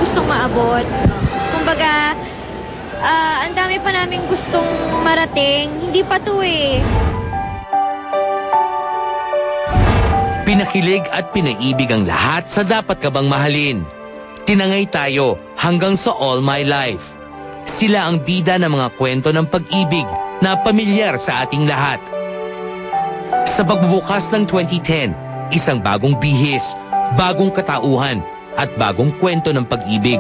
gustong maabot. Kumbaga, ang dami pa namin gustong marating. Hindi pa to eh. Pinakilig at pinaibig ang lahat sa Dapat Ka Bang Mahalin. Tinangay tayo hanggang sa All My Life. Sila ang bida ng mga kwento ng pag-ibig na pamilyar sa ating lahat. Sa pagbubukas ng 2010, isang bagong bihis, bagong katauhan at bagong kwento ng pag-ibig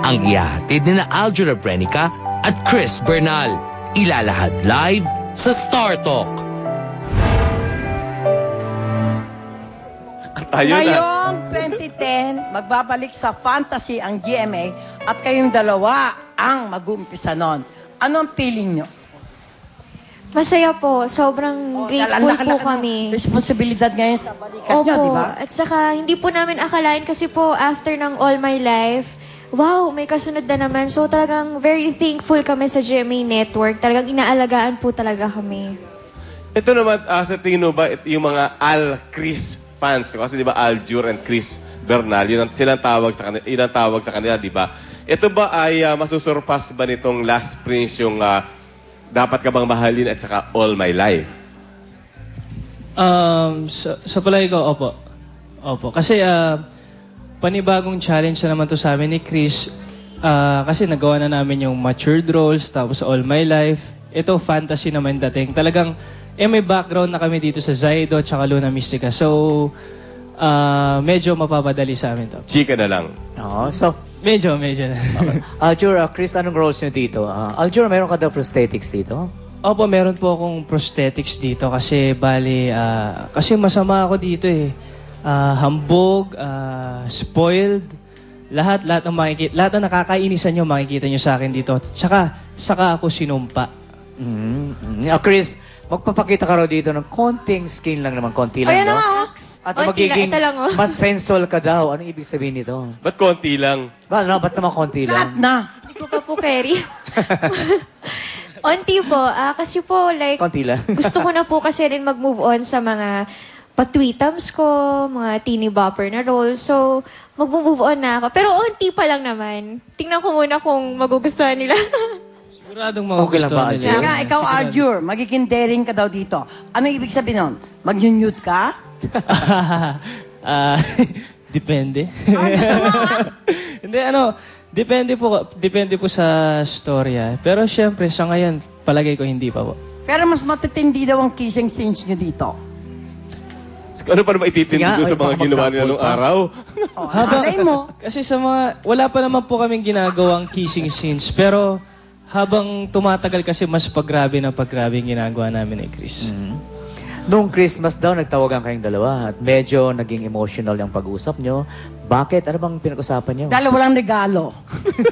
ang ihahatid ni Aljur Abrenica at Chris Bernal. Ilalahad live sa Star Talk. Ngayong 2010, magbabalik sa fantasy ang GMA at kayong dalawa ang mag-uumpisa nun. Ano ang feeling nyo? Masaya po. Sobrang grateful po kami. Responsibilidad ngayon sa balikat nyo, di ba? At saka, hindi po namin akalain kasi po, after ng All My Life, wow, may kasunod na naman. So talagang very thankful kami sa GMA Network. Talagang inaalagaan po talaga kami. Ito naman, sa tingin mo ba, yung mga Al-Chris fans, kasi di ba Aljur and Chris Bernal, yun ang tawag sa kanila, di ba? Ito ba ay masusurpass ba nitong Last Prince yung Dapat Ka Bang Mahalin at saka All My Life? Sa palagi ko, opo. Opo. Kasi panibagong challenge na naman to sa amin ni Chris. Kasi nagawa na namin yung matured roles, tapos All My Life. Ito, fantasy naman dating. Talagang, may background na kami dito sa Zaido at saka Luna Mystica. So, medyo mapapadali sa amin to. Chika na lang. Oo, so... Medyo na. Okay. Aljur, Chris, anong roles nyo dito? Aljur, meron ka daw prosthetics dito? Opo, meron po akong prosthetics dito kasi bali, kasi masama ako dito eh. Hambog, spoiled, lahat ng makikita, lahat ng nakakainisan nyo, makikita nyo sa akin dito. Saka ako sinumpa. Chris, magpapakita ka raw dito ng konting skin lang naman, konti lang, Ayan no? na, At Konti lang, magiging ito lang, oh. mas sensual ka daw. Anong ibig sabihin nito? Ba't konti lang? Ba't naman konti Lahat lang? na. Hindi ko pa po carry. Onti po. Kasi po, like, Konti lang. gusto ko na po kasi rin mag-move on sa mga patweetams ko, mga teeny bopper na roles. So, mag-move on na ako. Pero onti pa lang naman. Tingnan ko muna kung magugustuhan nila. Siguradong Okay lang ba, magugustuhan Aljur? nila. Ikaw, Aljur, magiging daring ka daw dito. Ano ibig sabihin nun? Mag-nude ka? Depende. Gusto mo, Hindi, depende po sa storya. Pero syempre, sa ngayon, palagay ko hindi pa po. Pero mas matitindi daw ang kissing scenes nyo dito. Ano pa naman ititindi Sige, doon sa ay, mga baka ginawa nila mag-sample nung pa. araw? Alay mo. Kasi wala pa naman po kaming ginagawang kissing scenes. Pero habang tumatagal kasi mas paggrabe ang ginagawa namin ni Chris. Noong Christmas daw, nagtawagan kayong dalawa at medyo naging emotional yung pag-usap nyo. Bakit? Ano bang pinag-usapan nyo? Dahil walang regalo.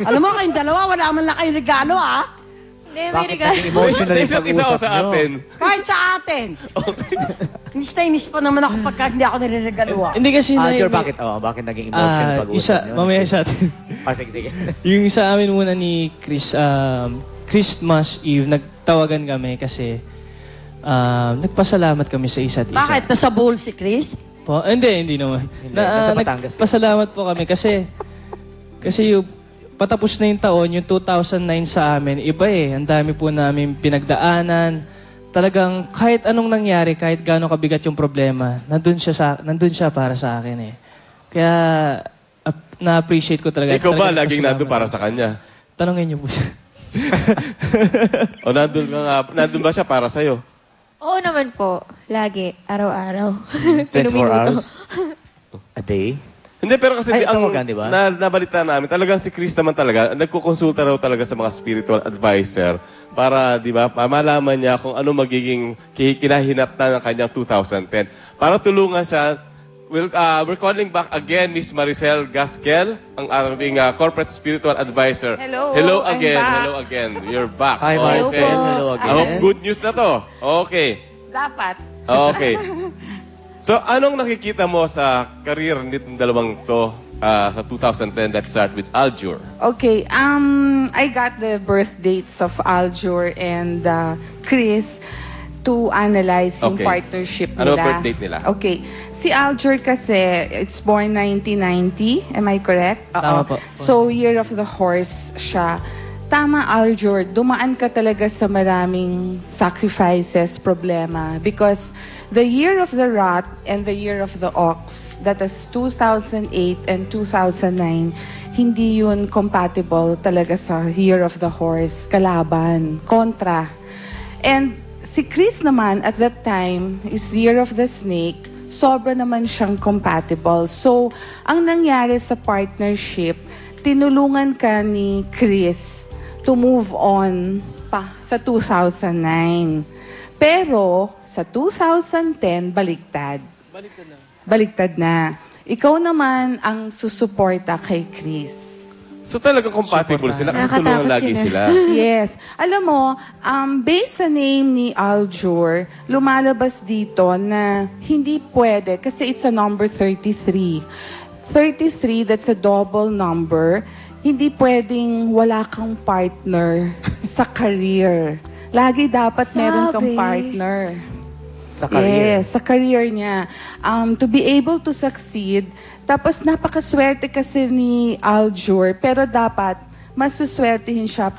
Alam mo, kayong dalawa, wala man lang kayong regalo, ah. Hindi, may Bakit regalo. naging emotional yung Sa isa't isa o pag-usap sa nyo? atin? Kahit sa atin. Inis na inis pa naman ako pagka hindi ako nireregalo, ah. Hindi kasi Aljur, bakit naging emotional yung pag-usap nyo? mamaya sa atin. Sige. Yung sa amin muna ni Chris, Christmas Eve, nagtawagan kami kasi nagpasalamat kami sa isa't isa. Bakit? Nasa bowl si Chris? Po? Hindi naman. Hindi, nasa Batangas. Nagpasalamat po kami kasi yung patapos na yung taon, yung 2009 sa amin, iba eh. Ang dami po namin pinagdaanan. Talagang kahit anong nangyari, kahit gaano kabigat yung problema, nandun siya para sa akin eh. Kaya na-appreciate ko talaga. Ikaw ba Talagang laging pasalamat. nandun para sa kanya? Tanungin niyo po siya. O nandun ba siya para sa'yo? Oo naman po. Lagi. Araw-araw. 24 Minuto. hours? A day? Hindi, pero kasi Ay, ang tawagan, di ba? nabalita namin, talagang si Chris naman talaga, nagkukonsulta raw talaga sa mga spiritual advisor para, di ba, malaman niya kung ano magiging kinahinatnan ng kanyang 2010. Para tulungan siya, we're calling back again Miss Maricel Gasquel, ang ating corporate spiritual advisor. Hello, Hello I'm again. back. Hello again. You're back. Hi, Maricel. Hello I hope again. good news na to. Okay. Dapat. Okay. So, anong nakikita mo sa career nitong dalawang to sa 2010? Let's start with Aljur. Okay, I got the birth dates of Aljur and Chris to analyze yung Okay. partnership nila. Ano ba birth date nila? Okay. Si Aljur kasi, it's born 1990. Am I correct? Tama Oo. po. So, year of the horse siya. Tama, Aljur. Dumaan ka talaga sa maraming sacrifices, problema. Because the year of the rat and the year of the ox, that is 2008 and 2009, hindi yun compatible talaga sa year of the horse. Kalaban. Kontra. And si Chris naman, at that time, is year of the snake, sobra naman siyang compatible. So, ang nangyari sa partnership, tinulungan ka ni Chris to move on pa sa 2009. Pero, sa 2010, baliktad. Baliktad na. Ikaw naman ang susuporta kay Chris. So talagang compatible sila kasi Nakakatakot tulungan lagi yun, ah. sila. Yes. Alam mo, based sa name ni Aljur, lumalabas dito na hindi pwede kasi it's a number 33. 33, that's a double number. Hindi pwedeng wala kang partner sa career. Lagi dapat meron kang Sabi. partner. Sa career. Yes, sa career niya. To be able to succeed. Tapos napakaswerte kasi ni Aljur, pero dapat masuswertehin siya